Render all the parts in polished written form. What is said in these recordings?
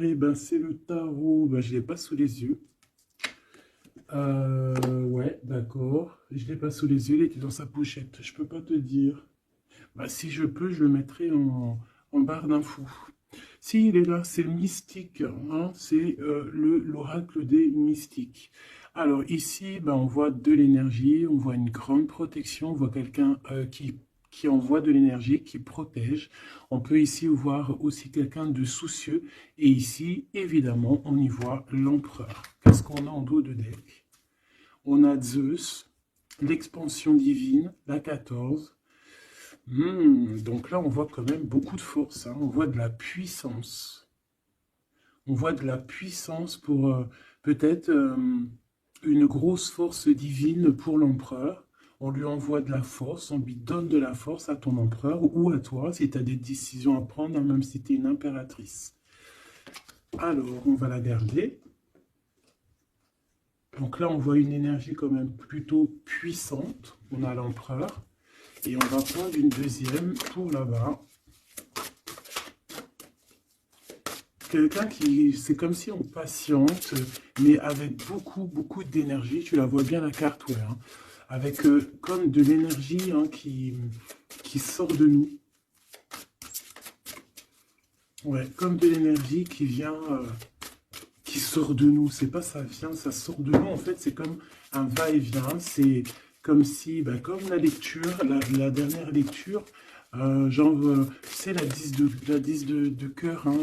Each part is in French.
Eh ben, c'est le tarot. Ben, je ne l'ai pas sous les yeux. Ouais, d'accord. Je ne l'ai pas sous les yeux. Il était dans sa pochette. Je peux pas te dire. Bah, si je peux, je le mettrai en barre d'infos. Si, il est là. C'est le mystique, hein. C'est l'oracle des mystiques. Alors ici, ben, on voit de l'énergie. On voit une grande protection. On voit quelqu'un qui envoie de l'énergie, qui protège. On peut ici voir aussi quelqu'un de soucieux. Et ici, évidemment, on y voit l'empereur. Qu'est-ce qu'on a en dos de deck? On a Zeus, l'expansion divine, la 14. Donc là, on voit quand même beaucoup de force, hein. On voit de la puissance. On voit de la puissance pour peut-être une grosse force divine pour l'empereur. On lui envoie de la force, on lui donne de la force à ton empereur ou à toi si tu as des décisions à prendre, hein, même si tu es une impératrice. Alors, on va la garder. Donc là, on voit une énergie quand même plutôt puissante. On a l'empereur. Et on va prendre une deuxième pour là-bas. Quelqu'un qui, c'est comme si on patiente, mais avec beaucoup d'énergie. Tu la vois bien la carte, ouais, hein. Avec comme de l'énergie, hein, qui sort de nous. Ouais, comme de l'énergie qui vient, qui sort de nous. C'est pas ça vient, ça sort de nous. En fait, c'est comme un va-et-vient. C'est comme si, bah, comme la lecture, la dernière lecture, c'est la 10 de cœur, hein,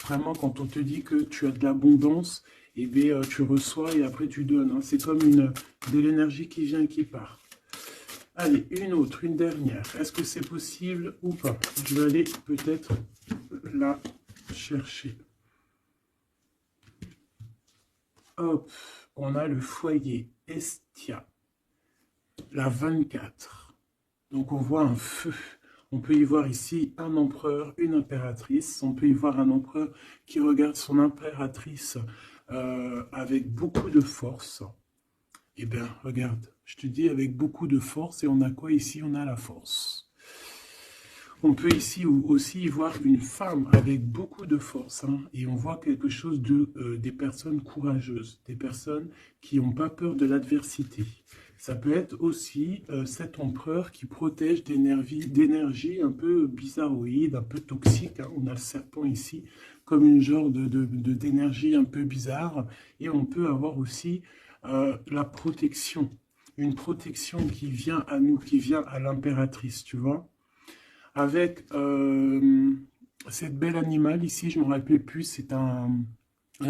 vraiment, quand on te dit que tu as de l'abondance, et bien, tu reçois et après tu donnes, hein. C'est comme de l'énergie qui vient et qui part. Allez, une autre, une dernière. Est-ce que c'est possible ou pas? Je vais aller peut-être la chercher. Hop, on a le foyer Estia, la 24. Donc on voit un feu. On peut y voir ici un empereur, une impératrice. On peut y voir un empereur qui regarde son impératrice avec beaucoup de force. Eh bien, regarde, je te dis avec beaucoup de force. Et on a quoi ici? On a la force. On peut ici aussi voir une femme avec beaucoup de force, hein, et on voit quelque chose des personnes courageuses, des personnes qui n'ont pas peur de l'adversité. Ça peut être aussi cet empereur qui protège d'énergie un peu bizarroïde, un peu toxique, hein. On a le serpent ici comme une genre d'énergie un peu bizarre. Et on peut avoir aussi la protection, une protection qui vient à nous, qui vient à l'impératrice, tu vois, avec cette belle animal ici, je ne me rappelle plus, c'est un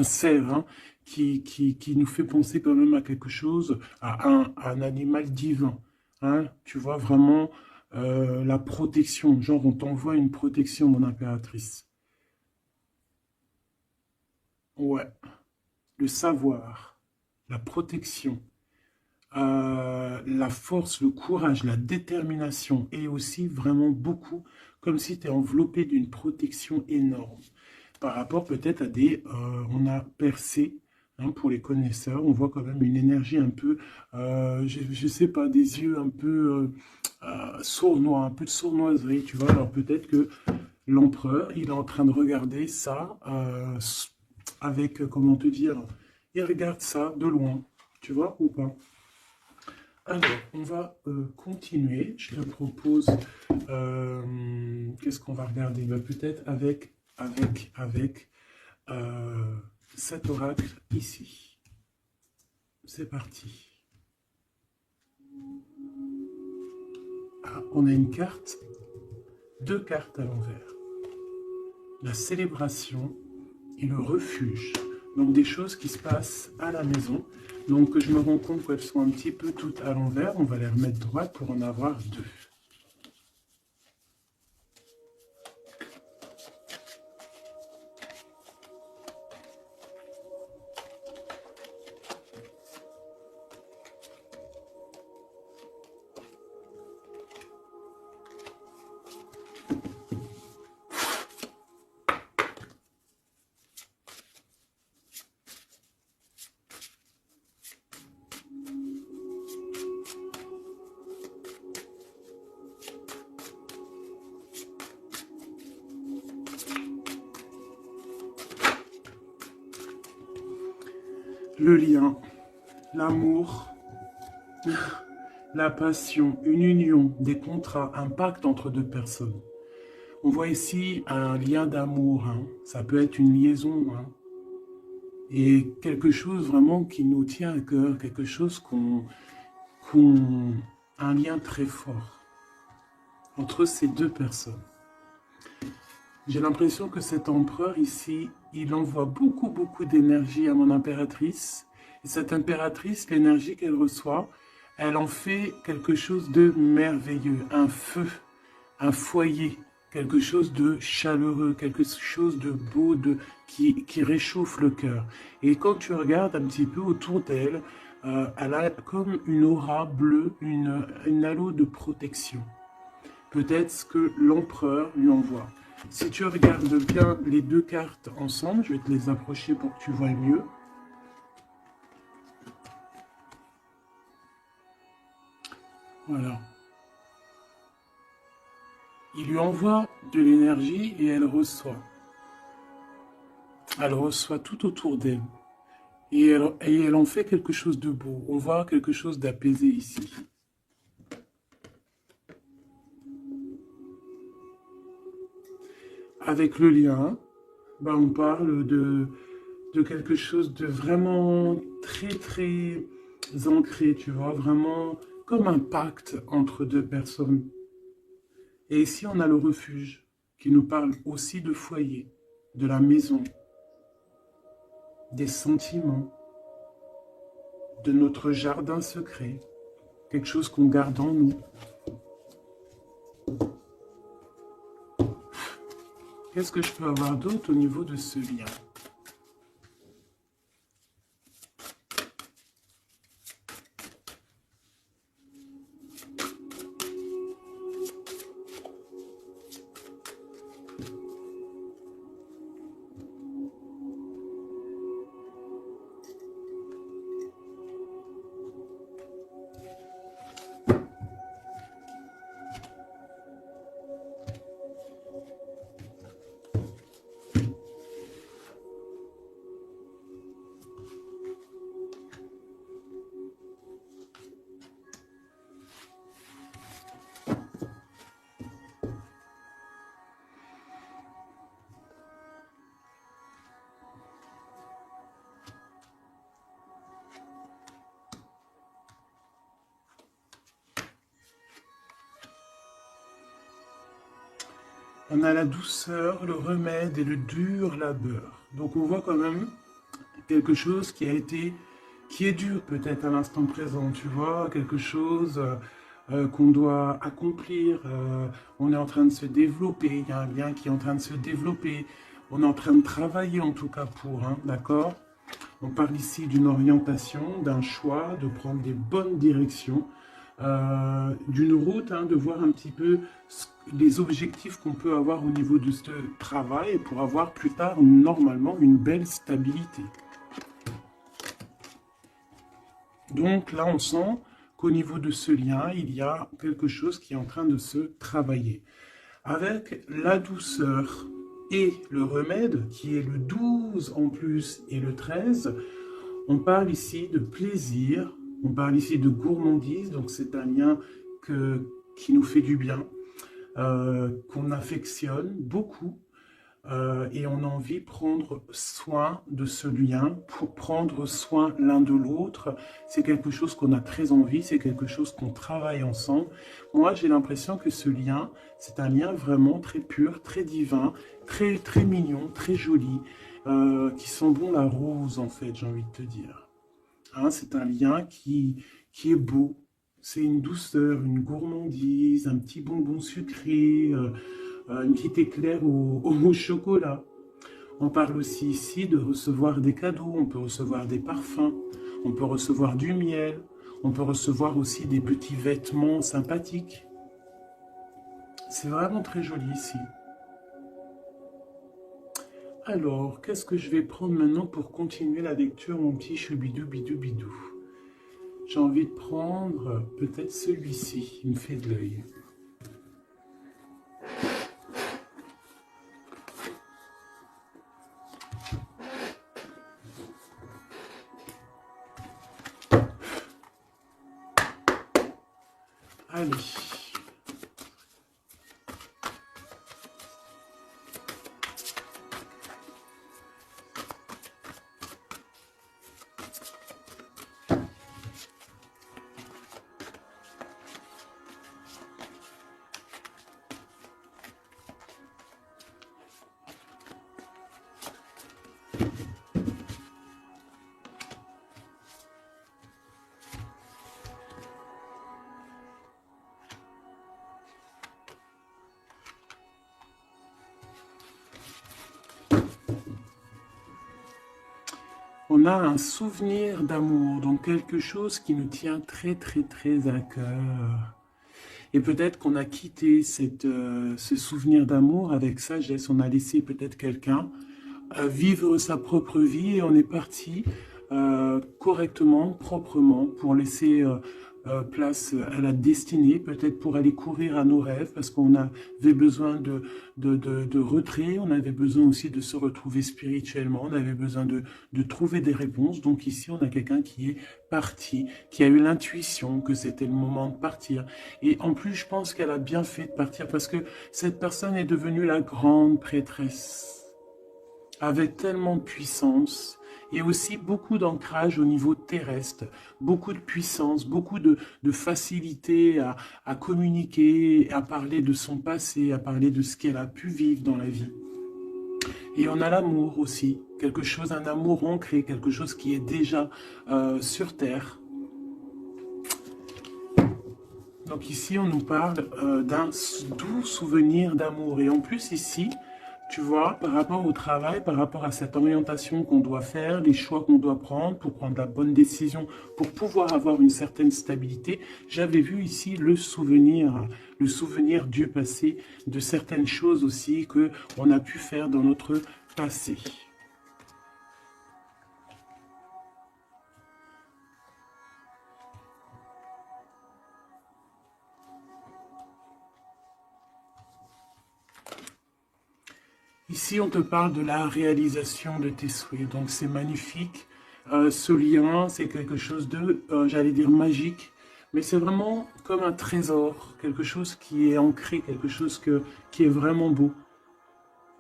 cerf, hein, qui nous fait penser quand même à quelque chose, à un animal divin, hein. Tu vois vraiment la protection, genre on t'envoie une protection, mon impératrice. Ouais, le savoir, la protection, la force, le courage, la détermination et aussi vraiment beaucoup, comme si tu es enveloppé d'une protection énorme. Par rapport peut-être à on a percé, hein, pour les connaisseurs, on voit quand même une énergie un peu, je sais pas, des yeux un peu sournois, un peu de sournoiserie, tu vois. Alors peut-être que l'empereur, il est en train de regarder ça avec, comment te dire, il regarde ça de loin, tu vois, ou pas. Alors, on va continuer. Je te propose, qu'est-ce qu'on va regarder? Ben, peut-être avec euh, cet oracle ici. C'est parti. Ah, on a une carte, deux cartes à l'envers. La célébration et le refuge. Donc des choses qui se passent à la maison. Donc je me rends compte qu'elles sont un petit peu toutes à l'envers. On va les remettre droites pour en avoir deux. le lien, l'amour, la passion, une union, des contrats, un pacte entre deux personnes. On voit ici un lien d'amour, hein. Ça peut être une liaison, hein. Et quelque chose vraiment qui nous tient à cœur, quelque chose un lien très fort entre ces deux personnes. J'ai l'impression que cet empereur ici, il envoie beaucoup d'énergie à mon impératrice. Et cette impératrice, l'énergie qu'elle reçoit, elle en fait quelque chose de merveilleux, un feu, un foyer, quelque chose de chaleureux, quelque chose de beau, qui réchauffe le cœur. Et quand tu regardes un petit peu autour d'elle, elle a comme une aura bleue, une halo de protection. Peut-être ce que l'empereur lui envoie. Si tu regardes bien les deux cartes ensemble, je vais te les approcher pour que tu vois mieux. Voilà. Il lui envoie de l'énergie et elle reçoit. Elle reçoit tout autour d'elle. Et elle en fait quelque chose de beau. On voit quelque chose d'apaisé ici. Avec le lien, ben on parle de quelque chose de vraiment très ancré, tu vois, vraiment comme un pacte entre deux personnes. Et ici, on a le refuge qui nous parle aussi de foyer, de la maison, des sentiments, de notre jardin secret, quelque chose qu'on garde en nous. Qu'est-ce que je peux avoir d'autre au niveau de ce lien? On a la douceur, le remède et le dur labeur. Donc on voit quand même quelque chose qui est dur peut-être à l'instant présent, tu vois, quelque chose qu'on doit accomplir. On est en train de se développer, il y a un lien qui est en train de se développer. On est en train de travailler en tout cas pour, hein, d'accord? On parle ici d'une orientation, d'un choix, de prendre des bonnes directions, d'une route, hein, de voir un petit peu les objectifs qu'on peut avoir au niveau de ce travail pour avoir plus tard, normalement, une belle stabilité. Donc là, on sent qu'au niveau de ce lien, il y a quelque chose qui est en train de se travailler. Avec la douceur et le remède, qui est le 12 en plus et le 13, on parle ici de plaisir, on parle ici de gourmandise, donc c'est un lien qui nous fait du bien, qu'on affectionne beaucoup, et on a envie de prendre soin de ce lien, pour prendre soin l'un de l'autre. C'est quelque chose qu'on a très envie, c'est quelque chose qu'on travaille ensemble. Moi, j'ai l'impression que ce lien, c'est un lien vraiment très pur, très divin, très mignon, très joli, qui sent bon la rose, en fait, j'ai envie de te dire. Hein, c'est un lien qui est beau. C'est une douceur, une gourmandise, un petit bonbon sucré, une petite éclair au chocolat. On parle aussi ici de recevoir des cadeaux, on peut recevoir des parfums, on peut recevoir du miel, on peut recevoir aussi des petits vêtements sympathiques. C'est vraiment très joli ici. Alors, qu'est-ce que je vais prendre maintenant pour continuer la lecture, mon petit choubidou bidou bidou? J'ai envie de prendre peut-être celui-ci, il me fait de l'œil. Allez. On a un souvenir d'amour, donc quelque chose qui nous tient très très très à cœur. Et peut-être qu'on a quitté ce souvenir d'amour avec sagesse, on a laissé peut-être quelqu'un vivre sa propre vie et on est parti correctement, proprement, pour laisser place à la destinée, peut-être pour aller courir à nos rêves, parce qu'on avait besoin de retrait, on avait besoin aussi de se retrouver spirituellement, on avait besoin de trouver des réponses. Donc ici, on a quelqu'un qui est parti, qui a eu l'intuition que c'était le moment de partir. Et en plus, je pense qu'elle a bien fait de partir, parce que cette personne est devenue la grande prêtresse, avec tellement de puissance, et aussi beaucoup d'ancrage au niveau terrestre, beaucoup de puissance, beaucoup de facilité à communiquer, à parler de son passé, à parler de ce qu'elle a pu vivre dans la vie. Et on a l'amour aussi, quelque chose, un amour ancré, quelque chose qui est déjà sur Terre. Donc ici, on nous parle d'un doux souvenir d'amour. Et en plus ici, tu vois, par rapport au travail, par rapport à cette orientation qu'on doit faire, les choix qu'on doit prendre pour prendre la bonne décision, pour pouvoir avoir une certaine stabilité, j'avais vu ici le souvenir du passé, de certaines choses aussi que on a pu faire dans notre passé. Ici, on te parle de la réalisation de tes souhaits. Donc, c'est magnifique. Ce lien, c'est quelque chose de, j'allais dire, magique. Mais c'est vraiment comme un trésor. Quelque chose qui est ancré, quelque chose qui est vraiment beau.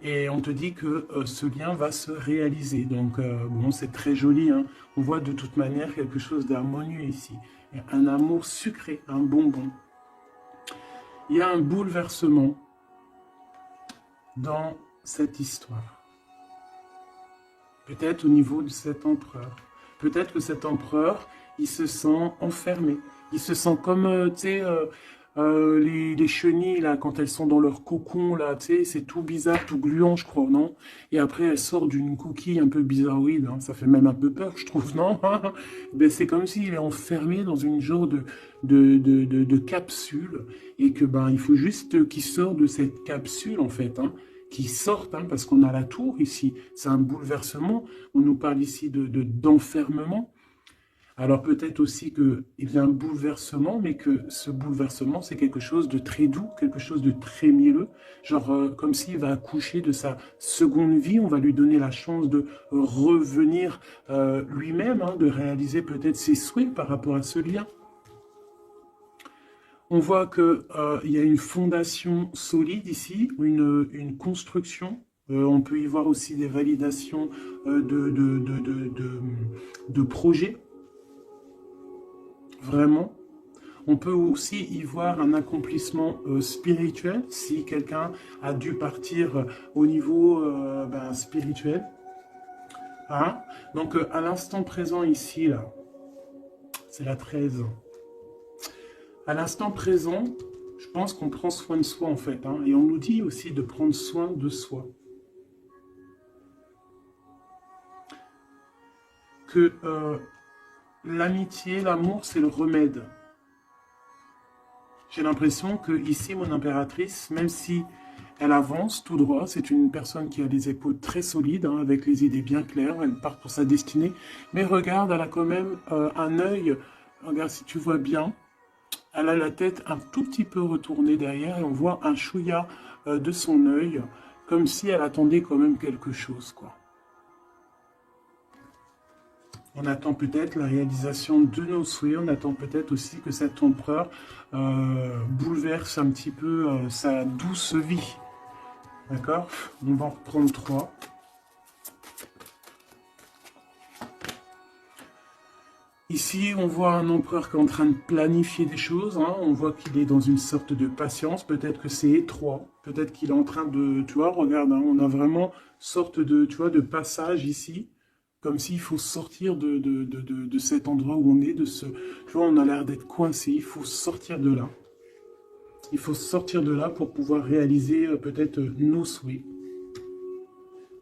Et on te dit que ce lien va se réaliser. Donc, bon, c'est très joli. Hein. On voit de toute manière quelque chose d'harmonieux ici. Un amour sucré, un bonbon. Il y a un bouleversement dans cette histoire. Peut-être au niveau de cet empereur. Peut-être que cet empereur, il se sent enfermé. Il se sent comme, tu sais, les chenilles, là, quand elles sont dans leur cocon, là, tu sais, c'est tout bizarre, tout gluant, je crois, non? Et après, elle sort d'une coquille un peu bizarroïde, hein. Ça fait même un peu peur, je trouve, non? Ben, c'est comme s'il est enfermé dans une genre de capsule, et que, ben, il faut juste qu'il sorte de cette capsule, en fait, hein, qui sortent, hein, parce qu'on a la tour ici, c'est un bouleversement, on nous parle ici d'enfermement. Alors peut-être aussi qu'il y a un bouleversement, mais que ce bouleversement, c'est quelque chose de très doux, quelque chose de très mielleux, genre comme s'il va accoucher de sa seconde vie, on va lui donner la chance de revenir lui-même, hein, de réaliser peut-être ses souhaits par rapport à ce lien. On voit qu'il y a une fondation solide ici, une construction. On peut y voir aussi des validations de projets. Vraiment. On peut aussi y voir un accomplissement spirituel, si quelqu'un a dû partir au niveau spirituel. Hein? Donc, à l'instant présent ici, là, c'est la 13. À l'instant présent, je pense qu'on prend soin de soi, en fait. Hein, et on nous dit aussi de prendre soin de soi. Que l'amitié, l'amour, c'est le remède. J'ai l'impression que ici, mon impératrice, même si elle avance tout droit, c'est une personne qui a les épaules très solides, hein, avec les idées bien claires, elle part pour sa destinée. Mais regarde, elle a quand même un œil, regarde si tu vois bien, elle a la tête un tout petit peu retournée derrière et on voit un chouïa de son œil, comme si elle attendait quand même quelque chose, quoi. On attend peut-être la réalisation de nos souhaits. On attend peut-être aussi que cet empereur bouleverse un petit peu sa douce vie. D'accord? On va en reprendre 3. Ici, on voit un empereur qui est en train de planifier des choses. Hein. On voit qu'il est dans une sorte de patience. Peut-être que c'est étroit. Peut-être qu'il est en train de... Tu vois, regarde, hein, on a vraiment sorte de, tu vois, de passage ici. Comme s'il faut sortir de cet endroit où on est. Tu vois, on a l'air d'être coincé. Il faut sortir de là. Il faut sortir de là pour pouvoir réaliser peut-être nos souhaits.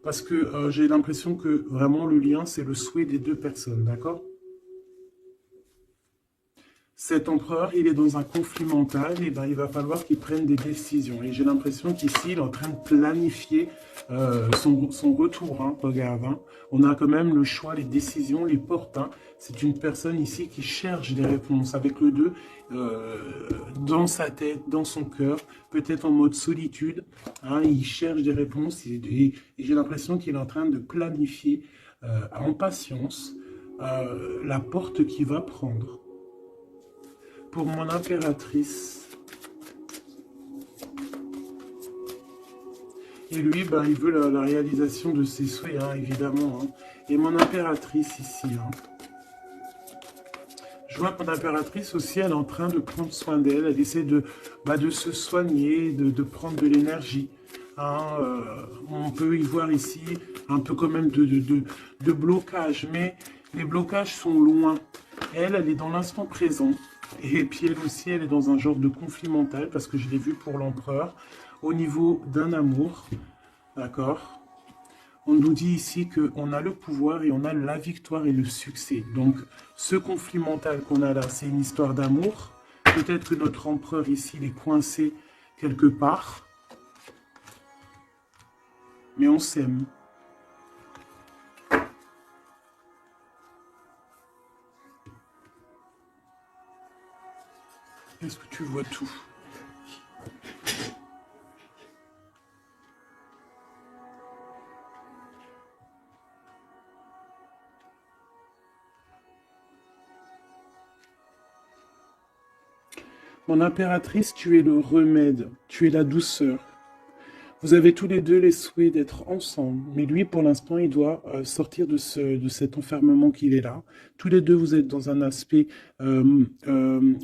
Parce que j'ai l'impression que vraiment le lien, c'est le souhait des deux personnes. D'accord ? Cet empereur, il est dans un conflit mental, et ben, il va falloir qu'il prenne des décisions. Et j'ai l'impression qu'ici, il est en train de planifier son retour. Hein, regarde, hein. On a quand même le choix, les décisions, les portes. Hein. C'est une personne ici qui cherche des réponses avec le 2, dans sa tête, dans son cœur, peut-être en mode solitude. Hein, il cherche des réponses et j'ai l'impression qu'il est en train de planifier en patience la porte qu'il va prendre. Pour mon impératrice. Et lui, ben, il veut la réalisation de ses souhaits, hein, évidemment. Hein. Et mon impératrice ici. Hein. Je vois que mon impératrice aussi, elle est en train de prendre soin d'elle. Elle essaie de se soigner, de prendre de l'énergie. Hein, on peut y voir ici un peu quand même de blocage. Mais les blocages sont loin. Elle est dans l'instant présent. Et puis elle aussi, elle est dans un genre de conflit mental, parce que je l'ai vu pour l'empereur, au niveau d'un amour, d'accord? On nous dit ici qu'on a le pouvoir et on a la victoire et le succès. Donc, ce conflit mental qu'on a là, c'est une histoire d'amour. Peut-être que notre empereur ici, il est coincé quelque part. Mais on s'aime. Est-ce que tu vois tout? Mon impératrice, tu es le remède, tu es la douceur. Vous avez tous les deux les souhaits d'être ensemble, mais lui, pour l'instant, il doit sortir de cet enfermement qu'il est là. Tous les deux, vous êtes dans un aspect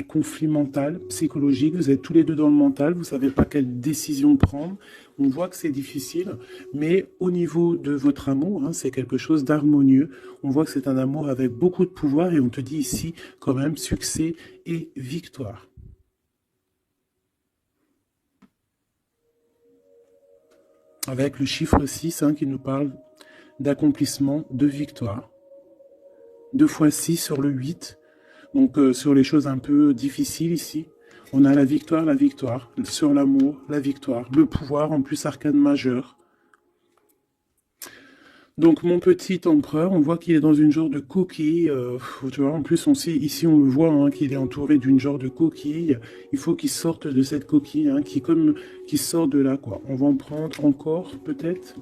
conflit mental, psychologique. Vous êtes tous les deux dans le mental. Vous ne savez pas quelle décision prendre. On voit que c'est difficile, mais au niveau de votre amour, hein, c'est quelque chose d'harmonieux. On voit que c'est un amour avec beaucoup de pouvoir et on te dit ici quand même succès et victoire. Avec le chiffre 6 hein, qui nous parle d'accomplissement, de victoire. 2 fois 6 sur le 8, donc sur les choses un peu difficiles ici. On a la victoire, sur l'amour, la victoire, le pouvoir, en plus arcane majeur. Donc mon petit empereur, on voit qu'il est dans une genre de coquille, tu vois, en plus ici on le voit hein, qu'il est entouré d'une genre de coquille, il faut qu'il sorte de cette coquille, hein, qui sort de là quoi. On va en prendre encore peut-être.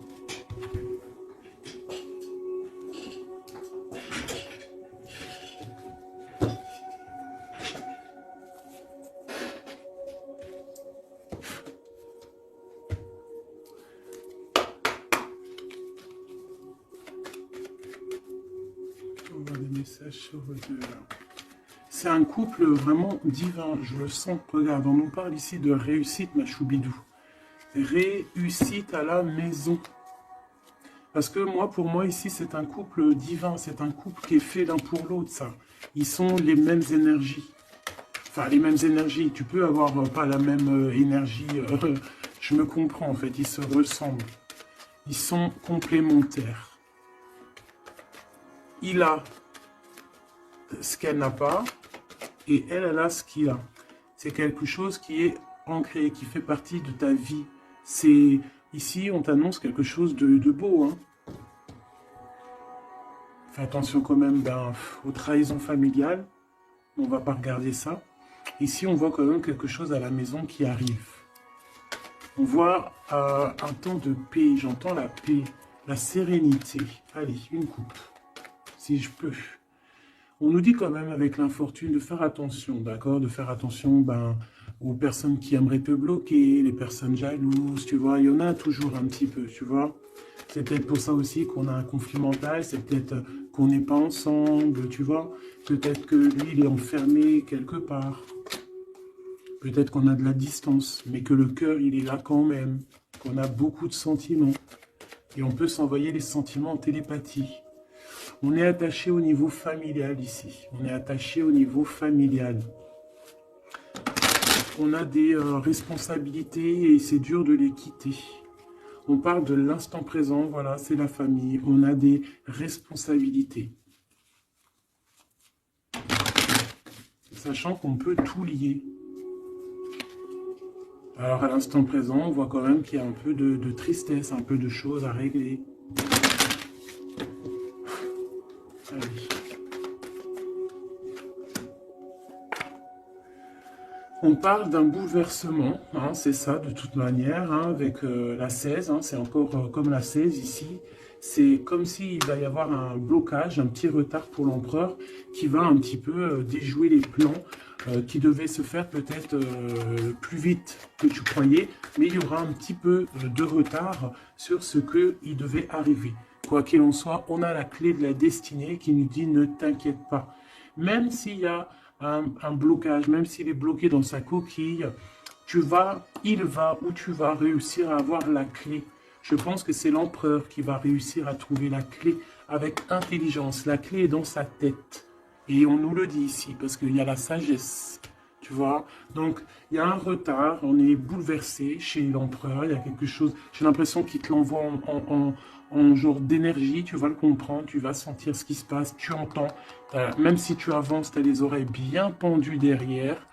C'est un couple vraiment divin, je le sens. Regarde, on nous parle ici de réussite, ma choubidou. Réussite à la maison. Parce que pour moi, ici, c'est un couple divin. C'est un couple qui est fait l'un pour l'autre, ça. Ils sont les mêmes énergies. Enfin, les mêmes énergies. Tu peux avoir pas la même énergie. Je me comprends, en fait. Ils se ressemblent. Ils sont complémentaires. Il a ce qu'elle n'a pas et elle a ce qu'il a. C'est quelque chose qui est ancré, qui fait partie de ta vie. C'est ici, on t'annonce quelque chose de beau. Hein. Fais attention quand même aux trahisons familiales. On ne va pas regarder ça. Ici, on voit quand même quelque chose à la maison qui arrive. On voit un temps de paix. J'entends la paix, la sérénité. Allez, une coupe. si je peux. On nous dit quand même avec l'infortune de faire attention, d'accord? De faire attention aux personnes qui aimeraient te bloquer, les personnes jalouses, tu vois. Il y en a toujours un petit peu, tu vois. C'est peut-être pour ça aussi qu'on a un conflit mental, c'est peut-être qu'on n'est pas ensemble, tu vois. Peut-être que lui, il est enfermé quelque part. Peut-être qu'on a de la distance, mais que le cœur, il est là quand même. Qu'on a beaucoup de sentiments. Et on peut s'envoyer les sentiments en télépathie. On est attaché au niveau familial ici. On est attaché au niveau familial. On a des responsabilités et c'est dur de les quitter. On parle de l'instant présent, voilà, c'est la famille. On a des responsabilités. Sachant qu'on peut tout lier. Alors à l'instant présent, on voit quand même qu'il y a un peu de tristesse, un peu de choses à régler. Allez. On parle d'un bouleversement, hein, c'est ça de toute manière, hein, avec la 16, hein, c'est encore comme la 16 ici. C'est comme s'il va y avoir un blocage, un petit retard pour l'empereur qui va un petit peu déjouer les plans qui devaient se faire peut-être plus vite que tu croyais, mais il y aura un petit peu de retard sur ce qu'il devait arriver. Quoi qu'il en soit, on a la clé de la destinée qui nous dit ne t'inquiète pas. Même s'il y a un blocage, même s'il est bloqué dans sa coquille, il va ou tu vas réussir à avoir la clé. Je pense que c'est l'empereur qui va réussir à trouver la clé avec intelligence. La clé est dans sa tête. Et on nous le dit ici, parce qu'il y a la sagesse, tu vois. Donc, il y a un retard, on est bouleversé chez l'empereur, il y a quelque chose, j'ai l'impression qu'il te l'envoie en genre d'énergie, tu vas le comprendre, tu vas sentir ce qui se passe, tu entends, même si tu avances, tu as les oreilles bien pendues derrière,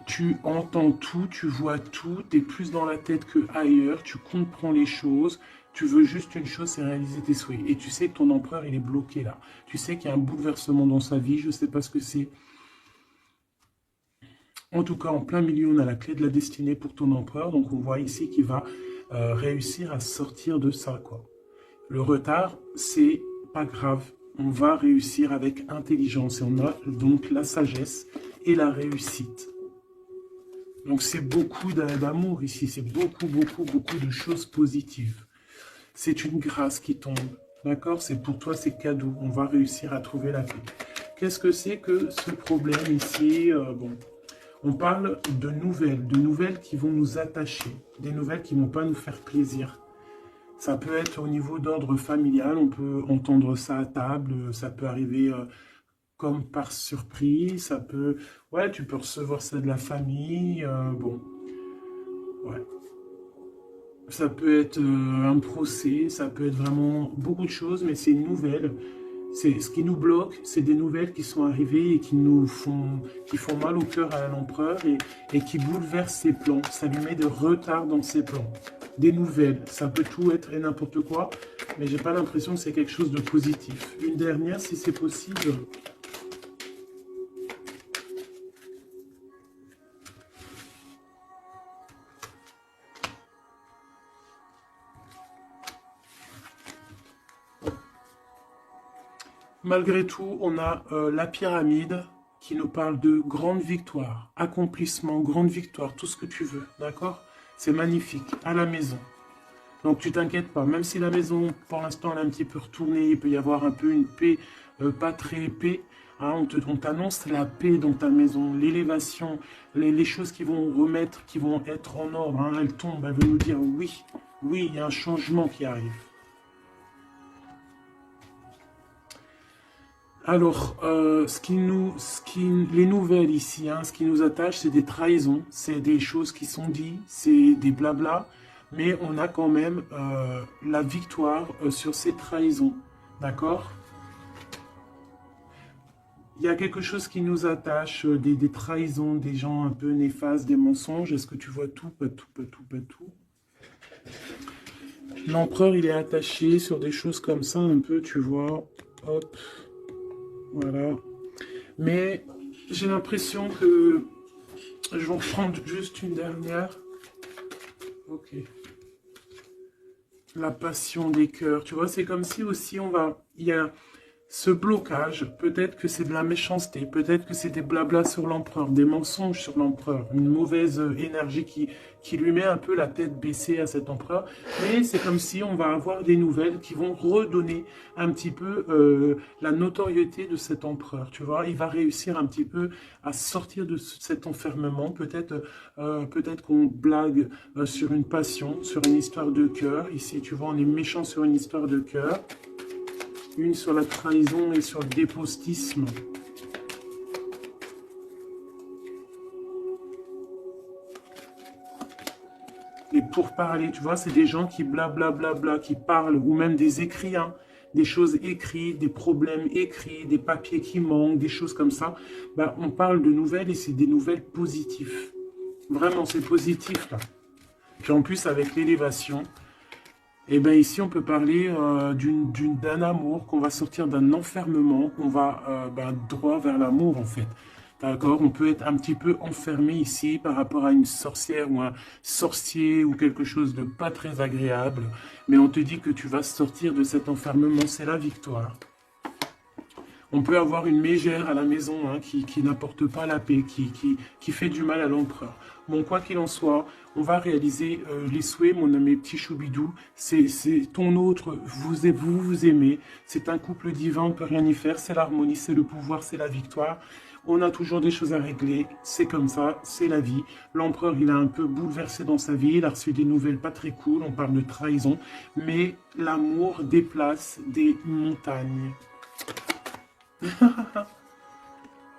tu entends tout, tu vois tout, tu es plus dans la tête que ailleurs, tu comprends les choses, tu veux juste une chose, c'est réaliser tes souhaits. Et tu sais que ton empereur, il est bloqué là. Tu sais qu'il y a un bouleversement dans sa vie, je ne sais pas ce que c'est. En tout cas, en plein milieu, on a la clé de la destinée pour ton empereur. Donc, on voit ici qu'il va réussir à sortir de ça, quoi. Le retard, c'est pas grave. On va réussir avec intelligence. Et on a donc la sagesse et la réussite. Donc, c'est beaucoup d'amour ici. C'est beaucoup, beaucoup, beaucoup de choses positives. C'est une grâce qui tombe. D'accord? C'est pour toi, c'est cadeau. On va réussir à trouver la clé. Qu'est-ce que c'est que ce problème ici? Bon, on parle de nouvelles qui vont nous attacher, des nouvelles qui ne vont pas nous faire plaisir. Ça peut être au niveau d'ordre familial, on peut entendre ça à table, ça peut arriver comme par surprise, ça peut... Ouais, tu peux recevoir ça de la famille, bon, ouais. Ça peut être un procès, ça peut être vraiment beaucoup de choses, mais c'est une nouvelle. C'est ce qui nous bloque, c'est des nouvelles qui sont arrivées et qui font mal au cœur à l'empereur et qui bouleversent ses plans. Ça lui met de retard dans ses plans. Des nouvelles, ça peut tout être et n'importe quoi, mais j'ai pas l'impression que c'est quelque chose de positif. Une dernière, si c'est possible. Malgré tout, on a la pyramide qui nous parle de grande victoire, accomplissement, grande victoire, tout ce que tu veux, d'accord? C'est magnifique, à la maison. Donc tu t'inquiètes pas, même si la maison, pour l'instant, elle est un petit peu retournée, il peut y avoir un peu une paix, pas très paix, hein, on t'annonce la paix dans ta maison, l'élévation, les choses qui vont remettre, qui vont être en ordre, hein, elles tombent, elles veulent nous dire oui, oui, il y a un changement qui arrive. Alors, les nouvelles ici, hein, ce qui nous attache, c'est des trahisons, c'est des choses qui sont dites, c'est des blabla, mais on a quand même la victoire sur ces trahisons, d'accord? Il y a quelque chose qui nous attache, des trahisons, des gens un peu néfastes, des mensonges. Est-ce que tu vois tout? Pas tout, pas tout, pas tout. L'empereur, il est attaché sur des choses comme ça, un peu, tu vois. Hop. Voilà. Mais j'ai l'impression que je vais en prendre juste une dernière. Ok. La passion des cœurs, tu vois, c'est comme si aussi il y a ce blocage, peut-être que c'est de la méchanceté, peut-être que c'est des blablas sur l'empereur, des mensonges sur l'empereur, une mauvaise énergie qui lui met un peu la tête baissée à cet empereur, mais c'est comme si on va avoir des nouvelles qui vont redonner un petit peu la notoriété de cet empereur, tu vois, il va réussir un petit peu à sortir de cet enfermement, peut-être qu'on blague sur une passion, sur une histoire de cœur, ici tu vois, on est méchant sur une histoire de cœur, une sur la trahison et sur le dépostisme. Et pour parler, tu vois, c'est des gens qui blablabla, qui parlent, ou même des écrits, hein, des choses écrites, des problèmes écrits, des papiers qui manquent, des choses comme ça. Ben, on parle de nouvelles et c'est des nouvelles positives. Vraiment, c'est positif, là. Puis en plus, avec l'élévation, et bien ici, on peut parler d'un amour, qu'on va sortir d'un enfermement, qu'on va droit vers l'amour, en fait. D'accord? On peut être un petit peu enfermé ici par rapport à une sorcière ou un sorcier ou quelque chose de pas très agréable. Mais on te dit que tu vas sortir de cet enfermement, c'est la victoire. On peut avoir une mégère à la maison hein, qui n'apporte pas la paix, qui fait du mal à l'empereur. Bon, quoi qu'il en soit, on va réaliser les souhaits, mon ami petit Choubidou. C'est ton autre, vous aimez. C'est un couple divin, on ne peut rien y faire. C'est l'harmonie, c'est le pouvoir, c'est la victoire. On a toujours des choses à régler. C'est comme ça, c'est la vie. L'empereur, il a un peu bouleversé dans sa vie. Il a reçu des nouvelles pas très cool. On parle de trahison. Mais l'amour déplace des montagnes.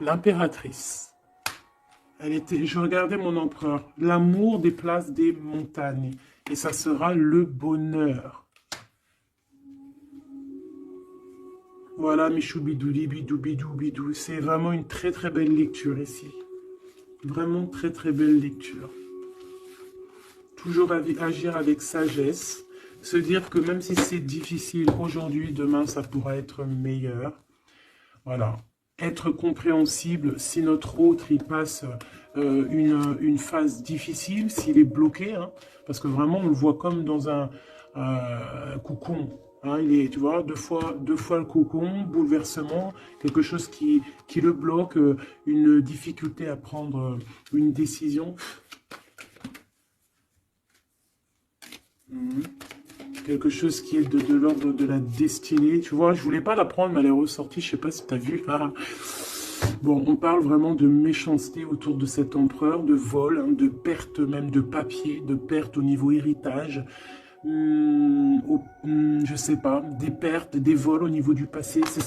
L'impératrice. Je regardais mon empereur. L'amour déplace des montagnes. Et ça sera le bonheur. Voilà, Michoubidouli, bidou, bidou, bidou. C'est vraiment une très très belle lecture ici. Vraiment très très belle lecture. Toujours agir avec sagesse. Se dire que même si c'est difficile aujourd'hui, demain ça pourra être meilleur. Voilà. Être compréhensible si notre autre il passe une phase difficile, s'il est bloqué, hein, parce que vraiment on le voit comme dans un cocon. Hein, il est, tu vois, deux fois le cocon, bouleversement, quelque chose qui le bloque, une difficulté à prendre une décision. Quelque chose qui est de l'ordre de la destinée. Tu vois, je voulais pas la prendre, mais elle est ressortie. Je sais pas si tu as vu. Ah. Bon, on parle vraiment de méchanceté autour de cet empereur, de vol, hein, de perte même de papier, de perte au niveau héritage. Je sais pas, des pertes, des vols au niveau du passé, c'est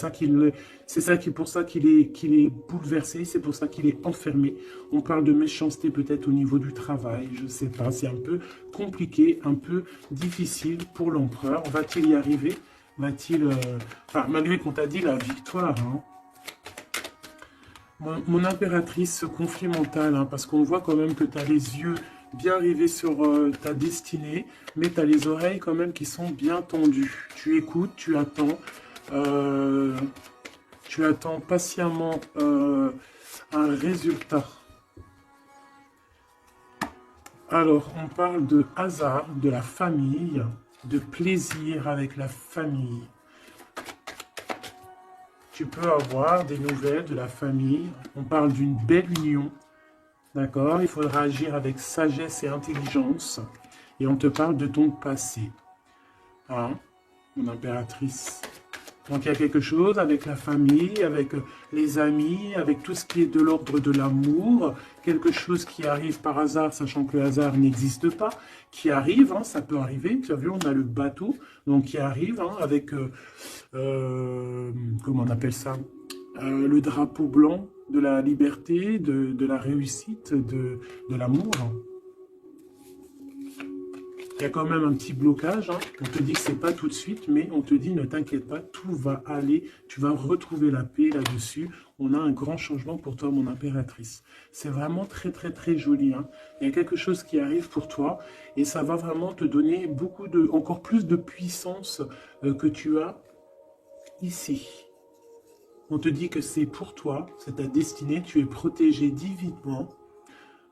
pour ça qu'il est bouleversé, c'est pour ça qu'il est enfermé. On parle de méchanceté peut-être au niveau du travail, je sais pas, c'est un peu compliqué, un peu difficile pour l'empereur. Va-t-il y arriver? Va-t-il, enfin, malgré qu'on t'a dit la victoire, hein. Mon impératrice, ce conflit mental, hein, parce qu'on voit quand même que tu as les yeux bien rivés sur ta destinée, mais tu as les oreilles quand même qui sont bien tendues. Tu écoutes, tu attends patiemment un résultat. Alors, on parle de hasard, de la famille, de plaisir avec la famille. Tu peux avoir des nouvelles de la famille. On parle d'une belle union. D'accord? Il faudra agir avec sagesse et intelligence. Et on te parle de ton passé. Hein? Mon impératrice. Donc il y a quelque chose avec la famille, avec les amis, avec tout ce qui est de l'ordre de l'amour, quelque chose qui arrive par hasard, sachant que le hasard n'existe pas, qui arrive, hein, ça peut arriver, tu as vu, on a le bateau, donc qui arrive hein, avec, comment on appelle ça, le drapeau blanc de la liberté, de la réussite, de l'amour. Il y a quand même un petit blocage, hein. On te dit que c'est pas tout de suite, mais on te dit ne t'inquiète pas, tout va aller, tu vas retrouver la paix là-dessus. On a un grand changement pour toi, mon impératrice. C'est vraiment très très très joli, hein. Il y a quelque chose qui arrive pour toi et ça va vraiment te donner encore plus de puissance que tu as ici. On te dit que c'est pour toi, c'est ta destinée, tu es protégé divinement.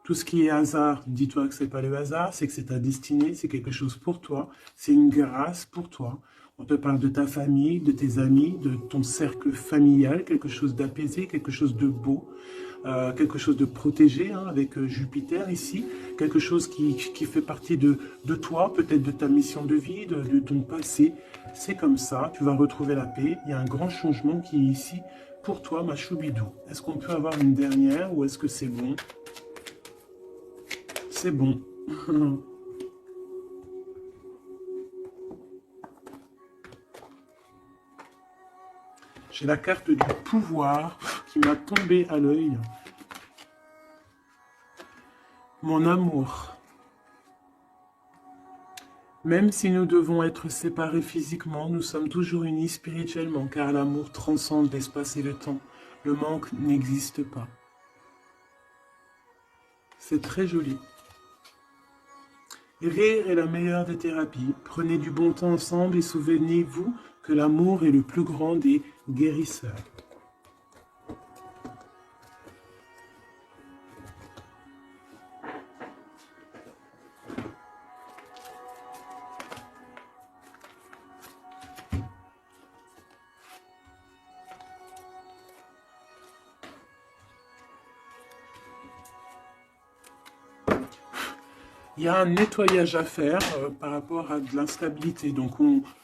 Tout ce qui est hasard, dis-toi que c'est pas le hasard, c'est que c'est ta destinée, c'est quelque chose pour toi, c'est une grâce pour toi. On te parle de ta famille, de tes amis, de ton cercle familial, quelque chose d'apaisé, quelque chose de beau, quelque chose de protégé, hein, avec Jupiter ici, quelque chose qui fait partie de toi, peut-être de ta mission de vie, de ton passé. C'est comme ça, tu vas retrouver la paix. Il y a un grand changement qui est ici pour toi, ma choubidou. Est-ce qu'on peut avoir une dernière ou est-ce que c'est bon? C'est bon. J'ai la carte du pouvoir qui m'a tombé à l'œil. Mon amour. Même si nous devons être séparés physiquement, nous sommes toujours unis spirituellement, car l'amour transcende l'espace et le temps. Le manque n'existe pas. C'est très joli. Rire est la meilleure des thérapies. Prenez du bon temps ensemble et souvenez-vous que l'amour est le plus grand des guérisseurs. Il y a un nettoyage à faire par rapport à de l'instabilité. Donc,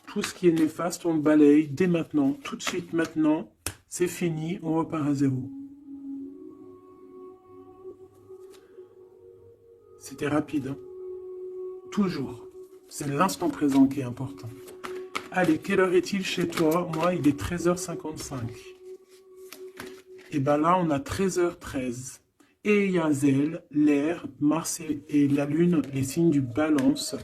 tout ce qui est néfaste, on le balaye dès maintenant, tout de suite maintenant. C'est fini, on repart à zéro. C'était rapide, hein. Toujours. C'est l'instant présent qui est important. Allez, quelle heure est-il chez toi? Moi, il est 13h55. Et bien là, on a 13h13. Et Yazel, l'air, Mars et la Lune, les signes du balance,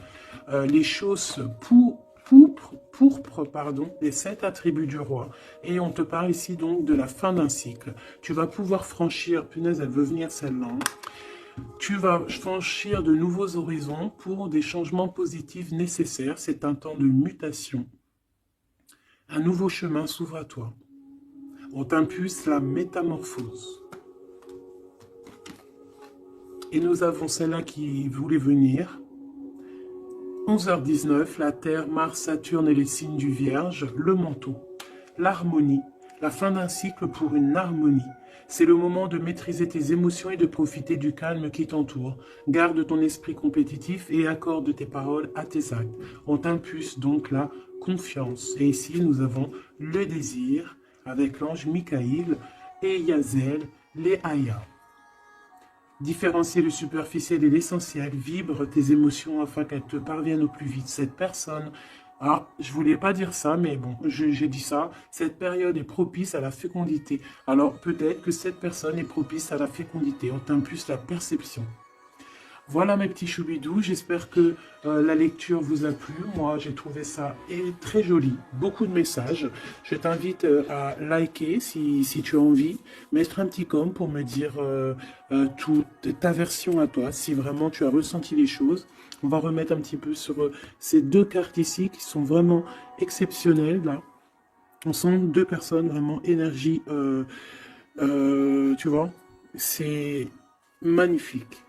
les choses pourpres, pardon, les 7 attributs du roi. Et on te parle ici donc de la fin d'un cycle. Tu vas pouvoir franchir, punaise, elle veut venir celle-là. Tu vas franchir de nouveaux horizons pour des changements positifs nécessaires. C'est un temps de mutation. Un nouveau chemin s'ouvre à toi. On t'impulse la métamorphose. Et nous avons celle-là qui voulait venir. 11h19, la Terre, Mars, Saturne et les signes du Vierge, le manteau, l'harmonie, la fin d'un cycle pour une harmonie. C'est le moment de maîtriser tes émotions et de profiter du calme qui t'entoure. Garde ton esprit compétitif et accorde tes paroles à tes actes. On t'impulse donc la confiance. Et ici, nous avons le désir avec l'ange Michaïl et Yazel, les Aya. Différencier le superficiel et l'essentiel, vibre tes émotions afin qu'elles te parviennent au plus vite. Cette personne, je voulais pas dire ça, mais bon, j'ai dit ça, cette période est propice à la fécondité. Alors peut-être que cette personne est propice à la fécondité, on t'impulse la perception. Voilà mes petits choubidous, j'espère que la lecture vous a plu. Moi, j'ai trouvé ça très joli, beaucoup de messages. Je t'invite à liker si tu as envie, mettre un petit com pour me dire toute ta version à toi, si vraiment tu as ressenti les choses. On va remettre un petit peu sur ces deux cartes ici qui sont vraiment exceptionnelles, là. On sent deux personnes, vraiment énergie, tu vois, c'est magnifique.